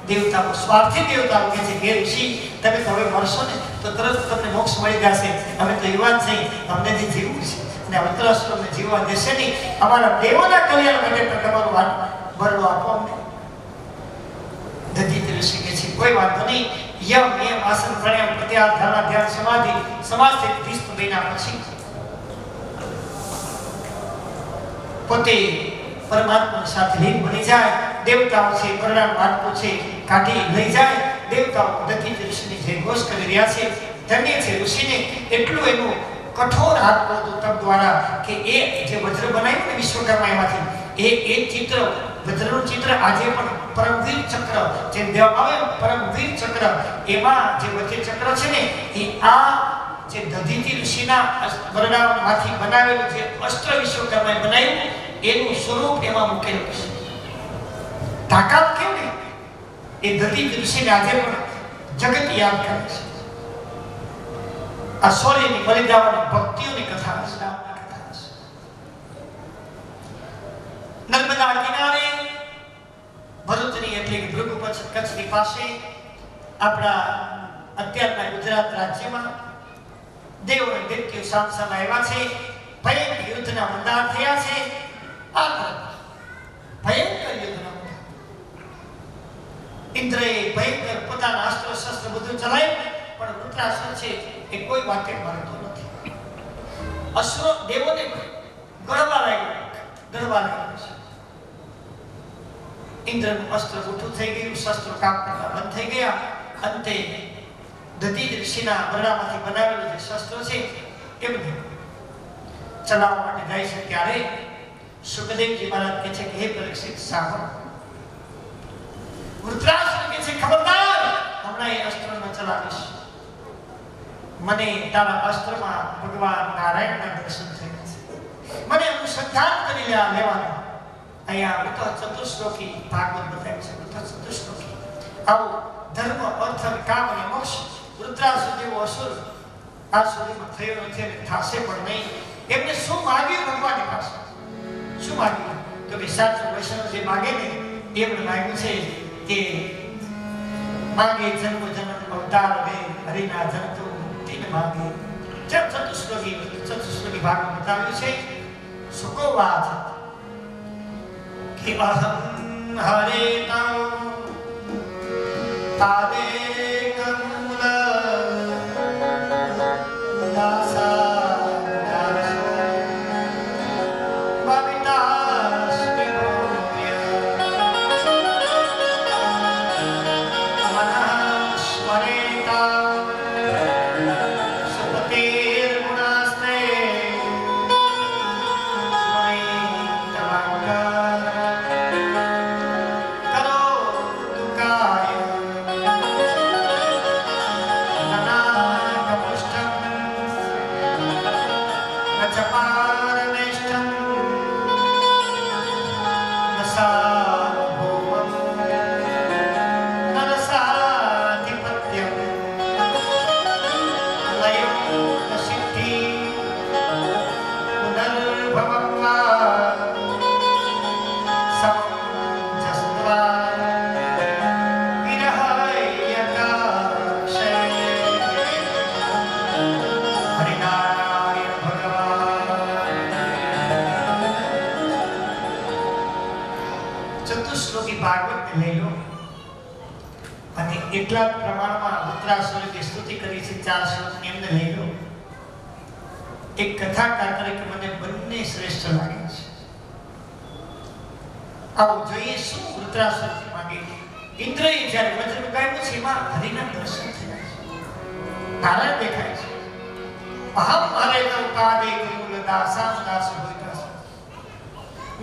દેવતાઓ, સ્વાર્થી દેવતાઓ કહે છે કે ઋષિ, તમે તો હવે મરશો ને તો તરત તમને મોક્ષ મળી જશે. અમે તો યુવાન છે, અમને જે જીવવું છે અને વૃત્રાસુરને જીવવા દેશે નહીં. અમારા દેવોના કલ્યાણ માટે તમારું બરડો આપો અમને. દધી ઋષિ કહે છે કોઈ વાંધો નહીં. યમ નિયમ આસન પ્રાણાયામ પ્રત્યાહાર ધારણા ધ્યાન સમાધિ 30 મહિના પછી પોતે પરમાત્મા સાથે લીન બની જાય. દેવતાઓ છે બરડાનું હાડકું છે કાઢી લઈ જાય. દેવતાઓ દધી ઋષિની જે ઘોષ કરી રહ્યા છે. ધન્ય છે ઋષિને, એટલું એનું કઠોર હાડકું હતું તપ દ્વારા કે એ જે વજ્ર બનાવ્યું ને વિશ્વકર્મા એમાંથી એ ચિત્ર, વજ્રનું ચિત્ર આજે પણ પરમવીર ચક્ર જે દેવામાં આવે, પરમવીર ચક્ર, એમાં જે વચ્ચે ચક્ર છે ને એ આ જે દધીચી ઋષિના બરડામાંથી બનાવેલું જે અસ્ત્ર વિશ્વકર્માએ બનાવ્યું એનું સ્વરૂપ એમાં મૂકેલું છે. તાકાત કેમ ને એ દધીચી ઋષિને આજે પણ જગત યાદ કરે છે. આ શૌર્યની, બલિદાનની, ભક્તિઓની કથા છે. નર્મદા કિનારે ભરૂચની એટલે કે ભૃગુ કચ્છની પાસે આપણા અત્યારના ગુજરાત રાજ્યમાં દેવ અને દૈત્યો સામસામે આવ્યા છે. ભયંકર યુદ્ધના મંડાર થયા છે. આ ભયંકર યુદ્ધના ઇન્દ્રએ ભયંકર પોતાના અસ્ત્ર શસ્ત્ર બધું ચલાવ્યું, પણ વૃત્રાસુર છે એ કોઈ વાતે માનતો નથી. અસુરો દેવોને ગળવા લાગ્યો છે. ઇન્દ્રનું અસ્ત્ર ઉઠું થઈ ગયું, શસ્ત્રો કામ કરતા બંધ થઈ ગયા. અંતે દધી ઋષિના બરડામાંથી બનાવેલું જે શસ્ત્રો છે એ બધું ચલાવવા માટે જાય છે. ત્યારે સુખદેવજી મહારાજ કહે છે કે હે પરીક્ષિત સાંભળો. વૃત્રાસુર કહે છે ખબરદાર, હમણાં એ અસ્ત્ર ન ચલાવીશ. મને તારા અસ્ત્રમાં ભગવાન નારાયણના દર્શન થયા છે. મને અનુસંધાન કરી લેવાનું. અહીંયા ચતુશ્લોકી ભાગવત બતાવ્યું છે. ચતુશ્લોકી આવો ધર્મ અર્થ અને કામ અને મોક્ષ રુદ્રાસુર જેવો અસુર આ સુધીમાં થયો નથી અને થશે પણ નહીં. એમને શું માગ્યું ભગવાનની પાસે? શું માગ્યું? તો કે સાચો વૈષ્ણવ જે માગે ને એમને માગ્યું છે કે માગે જન્મ જન્મ અવતાર રે હરિના જનતો મુક્તિને માગે. ચતુશ્લોકી ભાગમાં બતાવ્યું છે સુકો વાત કે અહમ હરેતા પાદે કમૂલ દાસા બવિતાસ વિભૂય મનઃ સ્મરેતા સુપતિર ગુણાસ્તે એટલા પ્રમાણમાં રુદ્રાસુરની સ્તુતિ કરી છે. 4 શ્લોકની અંદર લઈ લો. એક કથાકાર તરીકે મને બંને શ્રેષ્ઠ લાગે છે. આવો જોઈએ શું રુદ્રાસુરથી માંગે. ઇન્દ્રએ જ્યારે વજ્ર ગાયું છે એમાં હરિના દર્શન થયા છે. નારાયણ દેખાય છે. અહમ હરે પાદે કમૂલ દાસા દાસ હોઈતા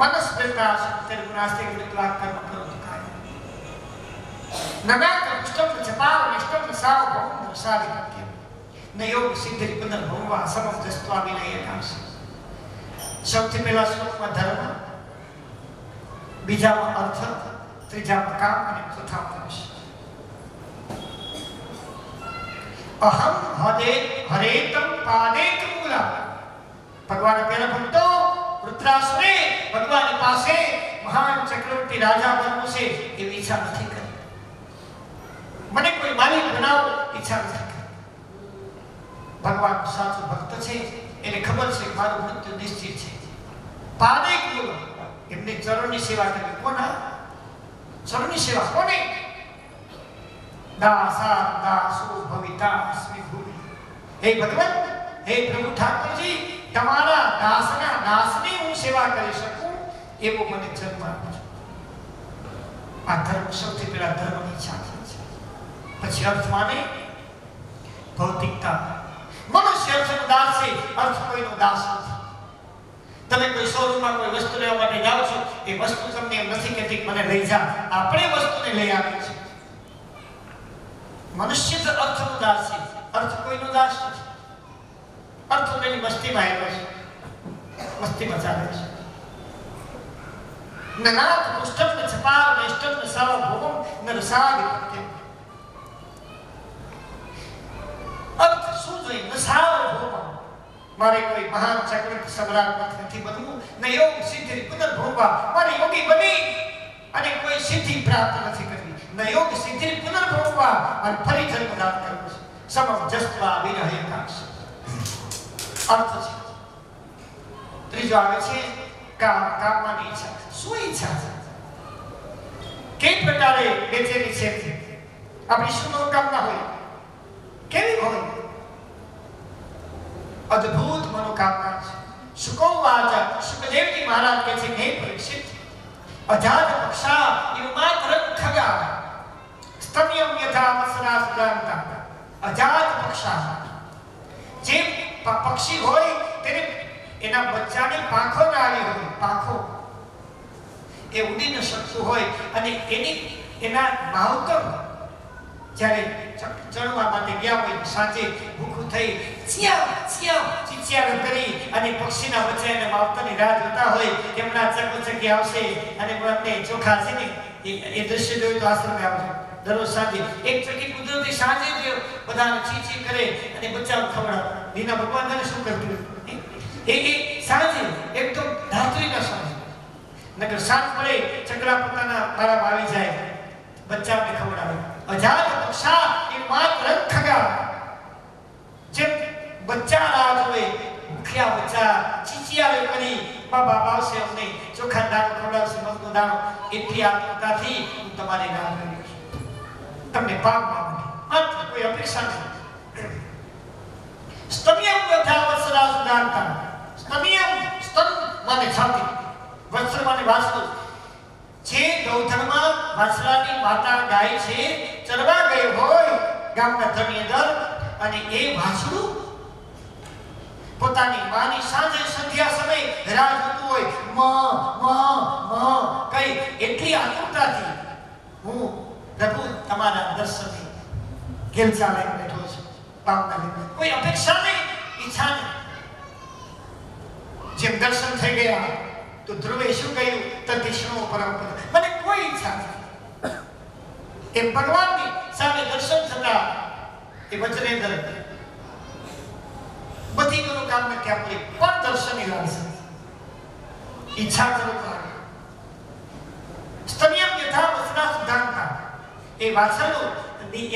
મનસ પ્રકાશ ગુણાસ્તે ગુણત્વાક કર્મ કરો નગાત પુષ્ટમ જપાવ નિષ્ટમ સાવ ભૌમ સારી પ્રત્યે ન યોગ સિદ્ધિ પુનર ભવવા સમમ જસ્ત્વા વિનય એકાંશ. સૌથી પહેલા શ્લોકમાં ધર્મ, બીજામાં અર્થ, ત્રીજામાં કામ અને ચોથામાં મોક્ષ. અહમ હરેતમ પાદે કમૂલા. ભગવાન પહેલા ભક્તો રુદ્રાસુરે ભગવાન પાસે મહાન ચક્રવર્તી રાજા બનવું છે એવી ઈચ્છા નથી કરી. મને કોઈ માલિક બનાવો ઈચ્છા નથી કરી. ભગવાન સાચો ભક્ત છે એને ખબર છે મારું મૃત્યુ નિશ્ચિત છે. પાદે કમૂલા એમને ચરણની સેવા કરવી. કોના ચરણની સેવા? કોને? દાસા દાસો ભવિતાસ્મિ ભૂમિ. હે ભગવાન, હે પ્રભુ ઠાકોરજી, તમારા દાસના દાસની હું સેવા કરી શકું એવો મને જન્મ આપો. આ ધર્મ સૌથી પહેલા ધર્મની ઈચ્છા છે. પછી અર્થ માને ભૌતિકતા. મનુષ્ય અર્થનો દાસ છે, અર્થ કોઈનો દાસ નથી. તમે કોઈ શોરૂમમાં કોઈ વસ્તુ લેવા માટે જાઓ છો, એ વસ્તુ તમને એમ નથી કહેતી મને લઈ જા, આપણે વસ્તુને લઈ આપીએ છીએ. મનુષ્ય તો અર્થનો દાસ છે, અર્થ કોઈનો દાસ નથી. અર્થ તેની મસ્તીમાં આવ્યો છે, મસ્તીમાં ચાલે છે. નનાથ પુષ્ટમ છપાર વેષ્ટમ સર્વભૌમ નરસાદિ પ્રત્યે. અર્થ શું જોઈએ? નસાર્વભૌમ. મારે કોઈ મહાન ચક્રવર્તી સમ્રાટ નથી બનવું, ન યોગ સિદ્ધિ પુનર્ભોગવા. મારે યોગી બની અને કોઈ સિદ્ધિ પ્રાપ્ત નથી કરવી, ન યોગ સિદ્ધિ પુનર્ભોગવા અને ફરી જન્મ ધારણ કરવો છે. સમમ જસ્ત્વા વિનય એકાંશ. અર્થ છે. ત્રીજો આવે છે કામ. કામની ઈચ્છા. શું ઈચ્છા છે? કઈ પ્રકારે બેચેની છે? આપણી શું મનોકામના હોય? કેવી હોય? અદ્ભુત મનોકામના છે. સુકો વાચા. સુખદેવજી મહારાજ કહે છે હે પરીક્ષિત, અજાત પક્ષા ઇવ માત્ર ખગા સ્તન્યમ યથા વસના સુદાંતા. અજાત પક્ષા જે પક્ષી હોય તેને એના બચ્ચાને પાંખો ના આવી હોય, પાંખો એ ઉડી ન શકતું હોય અને એના માવતર જ્યારે ચણવા માટે ગયા હોય, સાંજે ભૂખું થઈ ચિચિયાર કરી અને પક્ષીના બચ્ચાને માવતરની રાહ જોતા હોય, એમના ચકચકી આવશે અને મને ચોખા છે ને એ દ્રશ્ય જોયું તો આશ્રમે આવજો. દરરોજ સાંજે એક ચકી કુદરતી સાંજે જ બધાને ચીચી કરે અને બચ્ચાઓ ખવડાવે. દીના ભગવાન તને શું કરતું એ સાંજે એકદમ ધાત્રીના સાંજે નકર સાંજ પડે ચકલા પોતાના બાળામાં આવી જાય બચ્ચાને ખવડાવે. અજાત પક્ષા એ માત્ર ખગા જેમ બચ્ચા રાહ જોવે ભૂખ્યા બચ્ચા ચીચિયા કરી બાબા આવશે અમને ચોખા દાણો ખવડાવશે મગનો દાણો એટલી આતુરતાથી હું તમારી રાહ જોઈ છું. તમને પાપ માંગી માત્ર કોઈ અપેક્ષા નથી. સ્તમ્યમ તથા વત્સલા સુદાનતા. સ્તમ્યમ સ્તન માને છાતી, વત્સલ માને વાસળું. જે ગૌધનમાં વાસળાની માતા ગાય છે ચરવા ગઈ હોય ગામના ધણી અંદર અને એ વાસળું પોતાની માની સાંજે સંધ્યા સમય રાહ જોતું હોય મ મ મ કઈ એટલી આતુરતાથી હું પ્રભુ તમારા દર્શનની ગેલચા લઈને બેઠો છું. પામના કોઈ અપેક્ષા નહીં, ઈચ્છા નહીં. જેમ દર્શન થઈ ગયા તો ધ્રુવે શું કહ્યું તતિષ્ણો પરમ મને કોઈ ઈચ્છા નથી. એ ભગવાનની સામે દર્શન થતા એ વચનેન્દ્ર બધી ગુરુ કામ ને ક્યાં પડી પણ દર્શનની લાલસા ઈચ્છા કરો સ્તમ્યમ યથા વસના સુધાંતા. એ વાસળો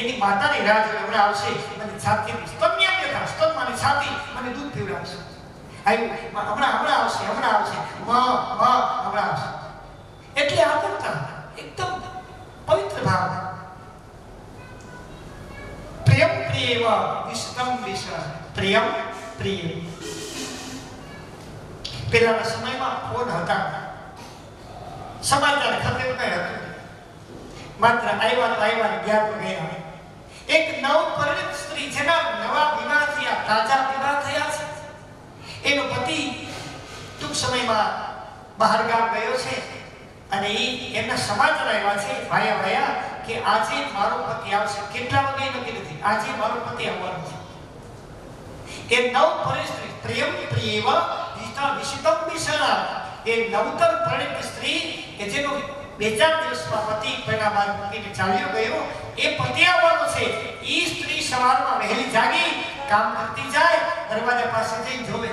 એની માતાની રાહ જોઈ હમણાં આવશે મને છાતી સ્તમ્યમ યથા સ્તન માને છાતી મને દૂધ પીવડાવશે. હમણાં આવશે હમણાં આવશે. એટલે આતુરતા એકદમ પવિત્ર ભાવ. પ્રિયમ પ્રિયવ વિષ્ણમ વિષ પ્રિયમ પ્રિય. પેલાના સમયમાં ફોન હતા, સમાચાર ખબર કઈ હતું માત્ર આવ્યા ગયા તો ગયા. એક નવ પરિણિત સ્ત્રી જેના નવા વિવાહ થયા, તાજા વિવાહ થયા છે, એનો પતિ ટૂંક સમયમાં બહાર ગામ ગયો છે અને એમના સમાચાર આવ્યા છે ભાયા કે આજે મારો પતિ આવશે. કેટલા વાગે નક્કી નથી, આજે મારો પતિ આવવાનો છે. એ નવ પરિસ્થિતિ પ્રિયમ પ્રિયવ વિષ્ટા વિષિતમ વિષણા. એ નવતર પરિણીત સ્ત્રી કે જેનો 2-4 દિવસમાં પતિ પહેલા બાદ પતિને ચાલ્યો ગયો એ પતિ આવવાનો છે. એ સ્ત્રી સવારમાં વહેલી જાગી કામ કરતી જાય, દરવાજા પાસે જઈ જોવે,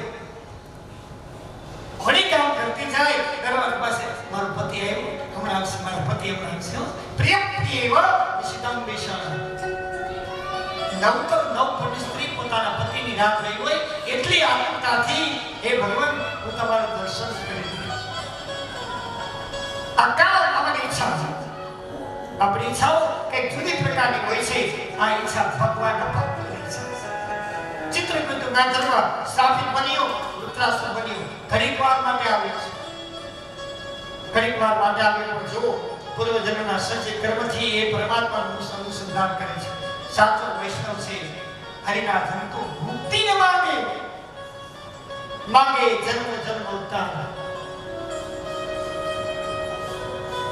ઘણી કામ કરતી જાય, દરવાજા પાસે મારો પતિ આવ્યો હમણાં આવશે, મારો પતિ હમણાં આવશે. પ્રિયમ પ્રિયવ વિષિતમ વિષણા. નવતર નવ પરિણીત સ્ત્રી પોતાના પતિની રાહ જોઈ હોય એટલી આતુરતાથી હે ભગવાન હું તમારું દર્શન કરી દઉં. આકાર અમારી ઈચ્છા છે. આપણી ઈચ્છાઓ કંઈક જુદી પ્રકારની હોય છે. આ ઈચ્છા ભગવાનના ભક્તની ઈચ્છા છે. ચિત્રકૂટ ગાંધર્વ સ્થાપિત બન્યો, વૃત્રાસુર બન્યો. ઘણીક વાર માટે આવ્યો છે, ઘણીક વાર માટે આવ્યો જો પૂર્વજન્મના સંચિત કર્મથી એ પરમાત્માનું અનુસંધાન કરે છે. સાચો વૈષ્ણવ છે હરિના ધન તો મુક્તિ ન માંગે જન્મ જન્મ ઉતાર.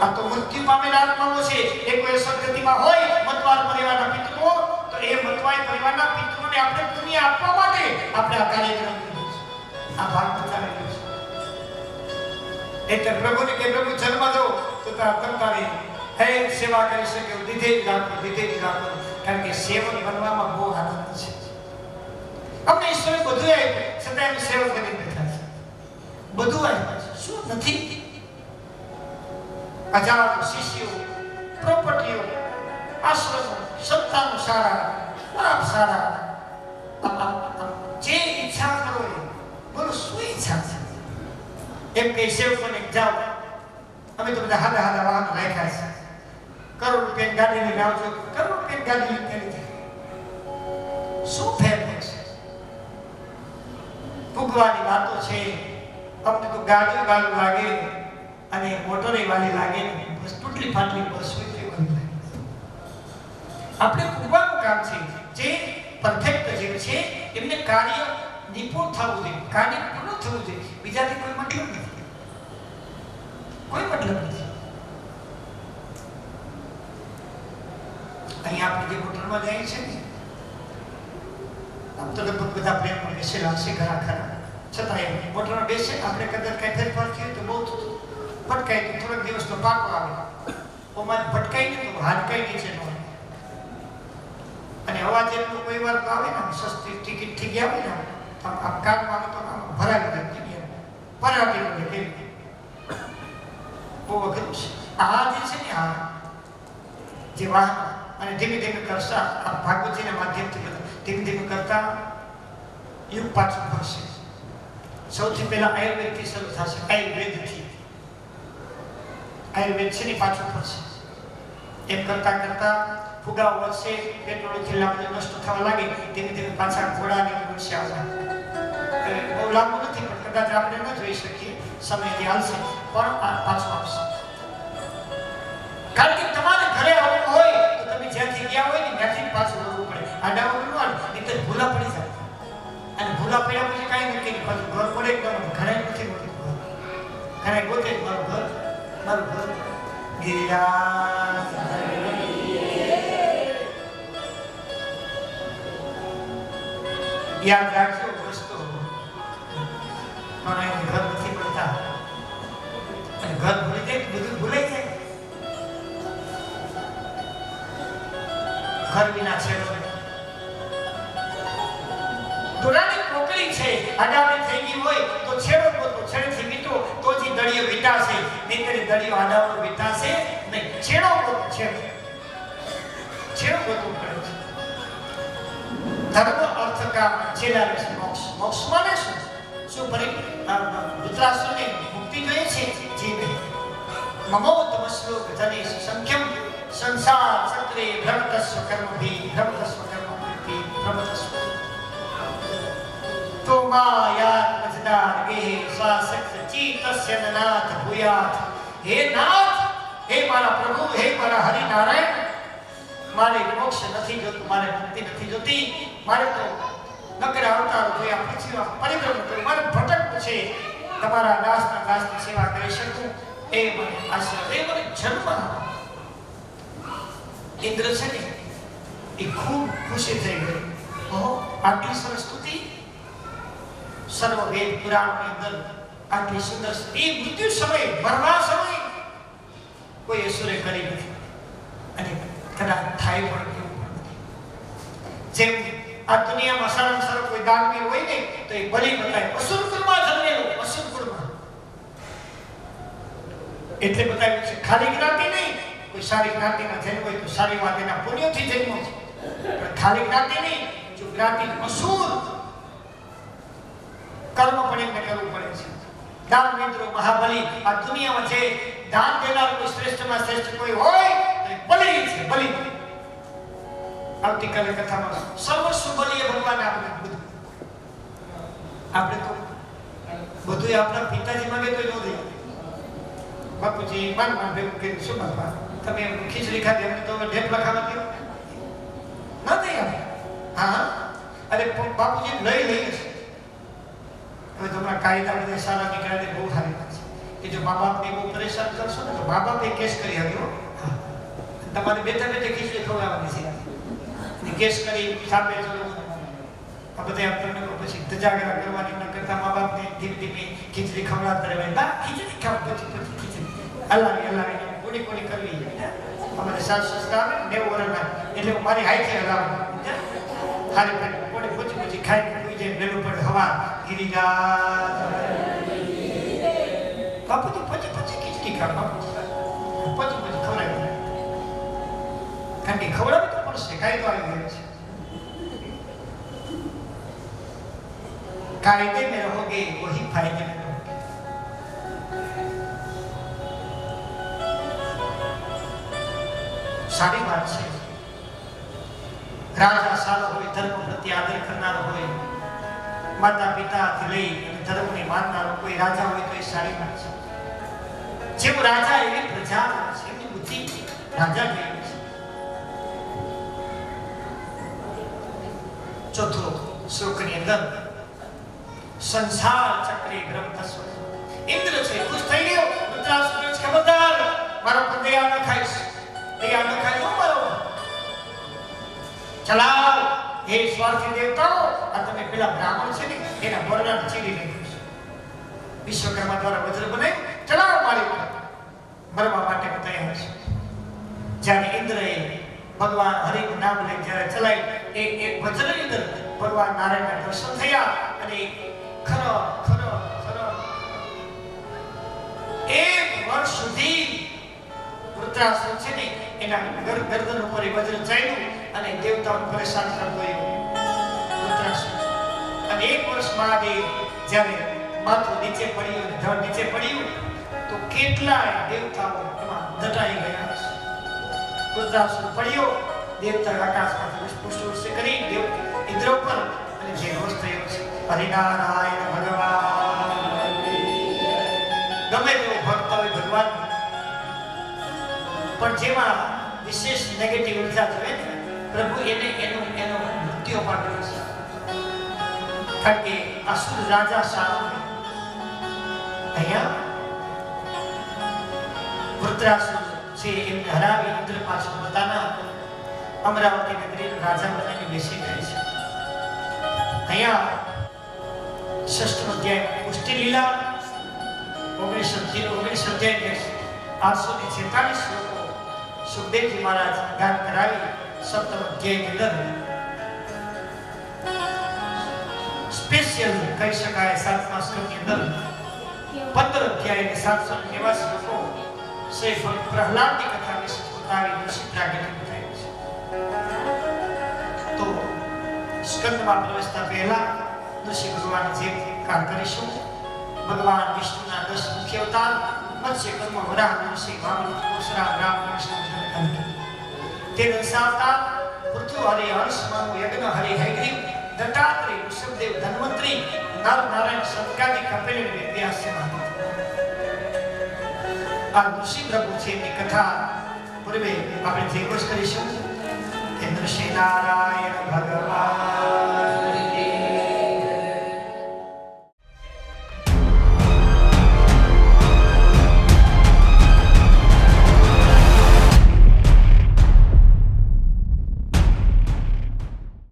આ તો મૃત્યુ પામેલા આત્માઓ છે. એ કોઈ સદગતિમાં હોય મતવાર પરિવારના પિતૃઓ, તો એ મતવાય પરિવારના પિતૃઓને આપણે પુણ્ય આપવા માટે આપણે આ કાર્યક્રમ કર્યો છે, આ ભાગ બચાવેલો છે. એટલે પ્રભુને કે પ્રભુ જન્મ દો તો તારી હે સેવા કરી શકે દીધે જ રાખો. કારણ કે સેવક બનવામાં બહુ આનંદ છે. અમને ઈશ્વરે બધું આપ્યું છતાં એમ સેવક બની બેઠા છે. બધું આપ્યું છે, શું નથી? હજારો શિષ્યો, પ્રોપર્ટીઓ, આશ્રમો, સંતાનો સારા, બરાબર સારા. જે ઈચ્છા કરો એ બોલો શું ઈચ્છા છે? એમ કે સેવકોને જાઓ અમે તો બધા હાદા વાહનો રાખ્યા છે, કરોડ રૂપિયાની ગાડી લઈને આવજો, કરોડ રૂપિયાની ગાડી લઈને કરી શું ફેર પડશે? ભૂગવાની વાતો છે. અમને તો ગાડી લાગે અને મોટરે વાલી લાગે, બસ તૂટલી ફાટલી બસ હોય તેવું લાગે. આપણે ભૂગવાનું કામ છે. જે પરફેક્ટ જીવ છે એમને કાર્ય નિપુણ થવું જોઈએ, કાર્ય પૂર્ણ થવું જોઈએ. બીજાથી કોઈ મતલબ નથી, કોઈ મતલબ નથી. અહીંયા આપણે જે હોટલમાં જઈએ છીએ ને, આમ તો લગભગ બધા પ્રેમમાં બેસેલા હશે ઘણા ખરા, છતાં એમ હોટલમાં બેસે આપણે કદાચ કઈ ફેરફાર થયો તો બહુ ફટકાય તો થોડાક દિવસનો પાકો આવે. ઓમાં ભટકાઈ ને તો હાડકાઈ નીચે ન આવે. અને અવાજ એટલો કોઈ વાર તો આવે ને સસ્તી ટિકિટ થઈ ગયા હોય ને આમ કાનમાં તો આમ ભરાઈ જાય પરાટી વડે કેવી બહુ અઘરું છે. આ જે છે ને આ જે વાહન અને ધીમે ધીમે કરતા આ ભાગવતજીના માધ્યમથી બધા ધીમે ધીમે કરતા યુગ પાછું ફરશે. સૌથી પહેલા આયુર્વેદથી શરૂ થશે. આયુર્વેદ છે ને પાછું ફરશે. એમ કરતા કરતા ફુગાઓ વધશે, પેટ્રોલ થેલા બધું નષ્ટ થવા લાગે, ધીમે ધીમે પાછા ઘોડાની વૃક્ષ આવશે. બહુ લાંબુ નથી પણ કદાચ આપણે ન જોઈ શકીએ, સમયથી હાલશે પણ આ પાછું આવશે. કારણ કે તમારે ઘરે આવવું હોય તો તમે જ્યાંથી ગયા હોય ને ત્યાંથી પાછું વળવું પડે. આડાવડું ન નહીં તો ભૂલા પડી જાય. અને ભૂલા પડ્યા પછી કાંઈ નથી નહીં, પાછું ઘર પડે ઘરે નથી મળતું. ઘરે ગોતે મારું ઘર ગિરિરાજ યાદ રાખજો વસ્તુ મને ઘર નથી મળતા અને ઘર ભૂલી જાય બધું ભૂલાઈ જાય. ઘર વિના છેડો દોરાની કોકડી છે, આડાવડી થઈ ગઈ હોય તો છેડો ગોતો, છેડેથી વીટો તો જ દળિયો વીટાશે, નહીંતર દળિયો આડાવડો વીટાશે નહીં. છેડો ગોતો, છેડો ગોતો પડે છે. ધર્મ અર્થ કામ છેડા છે મોક્ષ. મોક્ષ માને શું પરી ધૃતરાષ્ટ્રને મુક્તિ જોઈએ છે જીવે મમો તમશ્લોક જને સંખ્યમ સંસાર ચક્રે ભ્રમતસ્વ કર્મભી ભ્રમતસ્વ કર્મભી ભ્રમતસ્વ તો માયા મજદાર ગેહે સ્વાસક્ત ચિત્તસ્ય નાથ ભૂયાત. હે નાથ, હે મારા પ્રભુ, હે મારા હરિનારાયણ, મારે મોક્ષ નથી જોતું, મારે મુક્તિ નથી જોતી, મારે તો નકરા અવતારો જોયા પછી પરિભ્રમણ કરું, મારે ભટકવું છે. તમારા દાસની સેવા કરી શકું એ મને આશીર્વાદ, એ મને જન્મ. ઇન્દ્ર છે ને એ ખૂબ ખુશી થઈ ગઈ. આટલી સરસ સ્તુતિ સર્વ વેદ પુરાણની અંદર આટલી સુંદર એ મૃત્યુ સમય મરવા સમય કોઈ અસુરે કરી નથી અને કદાચ થાય પણ કેવું પણ નથી. જેમ આ દુનિયામાં સારામાં સારો કોઈ દાનવીર હોય ને તો એ બલિ બતાવે અસુર કુળમાં જન્મેલો, અસુર કુળમાં. એટલે બતાવ્યું છે ખાલી જ્ઞાતિ નહીં, કોઈ સારી જ્ઞાતિમાં જન્મ હોય તો સારી વાત એના પુણ્યથી જન્મ છે, પણ ખાલી જ્ઞાતિ નહીં, જો જ્ઞાતિ અસુર કર્મ પણ એમને કરવું પડે છે. દાન મિત્રો મહાબલી આ દુનિયામાં છે દાન દેનાર કોઈ શ્રેષ્ઠમાં શ્રેષ્ઠ કોઈ હોય તો બલિ છે. બલિ આવતીકાલે કથામાં સર્વસ્વ બલિએ ભગવાન આપણે બધું. આપણે તો બધું આપણા પિતાજી માંગે તો ન દઈએ. બાપુજી માન ભેગું કર્યું, શું બાપા તમે ખીચડી ખાધી અમને તો ઢેપ લખાવા દો ન દઈએ આપણે. હા અરે બાપુજી લઈ લઈએ છે. હવે તમારા કાયદા બધા સારા નીકળ્યા બહુ સારી વાત છે કે જો મા બાપને બહુ પરેશાન કરશો ને તો મા બાપે કેસ કરી આવ્યો. તમારે બેઠા બેઠા ખીચડી ખવડાવવાની છે, કેસ કરી સામે ચલો આ બધા આપણને પછી ધજાગરા કરવાની ન કરતા મા બાપને ધીમે ધીમે ખીચડી ખવડાવતા રહેવાય. બા ખીચડી ખાવ પછી ખીચડી હલાવી કોડી કોડી કરવી. અમારે સાસ સસ્તા આવે 90 વર્ષના એટલે મારી હાઈથી હલાવું ખાલી કોડી પૂછી ખાઈ જાય વેલું પડે હવા ગિરિરાજ બાપુજી પછી ખીચડી ખાવ પછી ખવડાવી. કારણ કે ખવડાવી તો પડશે, કાયદો આવી ગયો છે. कायदे में रहोगे वही फायदे में रहोगे. सारी बात છે. રાજા સારો હોય, ધર્મ પ્રત્યે આદર કરનારો હોય, માતા પિતાથી લઈ અને ધર્મને માનનારો કોઈ રાજા હોય તો એ સારી વાત છે. જેમ રાજા એવી પ્રજા છે, એની બુદ્ધિ રાજા જેવી છે. ચોથો શ્લોકની અંદર સંસાર ચક્રે ભ્રમતસ્વ. ઇન્દ્ર છે ખુશ થઈ ગયો. ધૃતરાષ્ટ્ર ખબરદાર મારો પર દયા ન ખાઈશ, દયા ન ખાઈશ મારો. ચલાવ હે સ્વાર્થી દેવતાઓ, આ તમે પેલા બ્રાહ્મણ છે ને એના બોરડાને ચીરી નાખ્યું છે. વિશ્વકર્મા દ્વારા વજ્ર બનાવ્યું, ચલાવ મારી ઉપર મરવા માટે તૈયાર છે. જ્યારે ઇન્દ્રએ ભગવાન હરિનું નામ લઈ જ્યારે ચલાવ્યું એક વજ્રની અંદર ભગવાન નારાયણના દર્શન થયા અને ખરો ખરો ખરો 1 વર્ષ સુધી વૃત્રાસુર છે ને એના ગરદન ઉપર વજ્ર ચાલ્યું અને દેવતાઓને પરેશાન કરતો વૃત્રાસુર. અને 1 વર્ષ મહાદેવ જ્યારે માથું નીચે પડ્યું અને ધડ નીચે પડ્યું તો કેટલાય દેવતાઓ એમાં દટાઈ ગયા છે. વૃત્રાસુર પડ્યો, દેવતા આકાશમાં પુષ્પવૃષ્ટિ કરી દેવ ઇન્દ્ર ઉપર અને જે રોષ થયો છે હરિનારાયણ ભગવાન. ગમે તેવો ભક્ત હોય ભગવાન પણ જેમાં વિશેષ નેગેટિવ ઉર્જા જોવે ને પ્રભુ એનો મૃત્યુ પામ્યો છે. કારણ કે અસુર રાજા શાળો અહીંયા વૃત્રાસુર છે એમને હરાવી ઇન્દ્ર પાછળ પોતાના અમરાવતી નગરીનો રાજા બનાવી બેસી ગઈ છે. અહીંયા 6ઠો અધ્યાય પુષ્ટિ લીલા 19 અધ્યાય 846 શ્લોકો સુખદેવજી મહારાજ ગાન કરાવી 7મ અધ્યાયની અંદર સ્પેશિયલ કહી શકાય 7મા શ્લોકની અંદર 15 અધ્યાય 790 શ્લોકો શ્રી પ્રહલાદની કથા વિશે બતાવી ઋષિ પ્રાગટ્ય બતાવ્યું છે. તો સ્કંદમાં પ્રવેશતા પહેલા ઋષિ ભગવાન જે કામ કરીશું ભગવાન વિષ્ણુના 10 મુખ્ય અવતાર મત્સ્ય કર્મ વરાહ નરસિંહ વામન પરશુરામ રામ કૃષ્ણ તે દશાવતાર પૃથ્વી હરિ હર્ષ માનવ યજ્ઞ હરિ હયગ્રીવ દત્તાત્રેય ઋષભદેવ ધન્વંતરી નર નારાયણ સત્કાદી કપિલ વ્યાસ. આ ઋષિ પ્રભુ છે એની કથા પૂર્વે આપણે જે કરીશું કે નૃસિંહ નારાયણ ભગવાન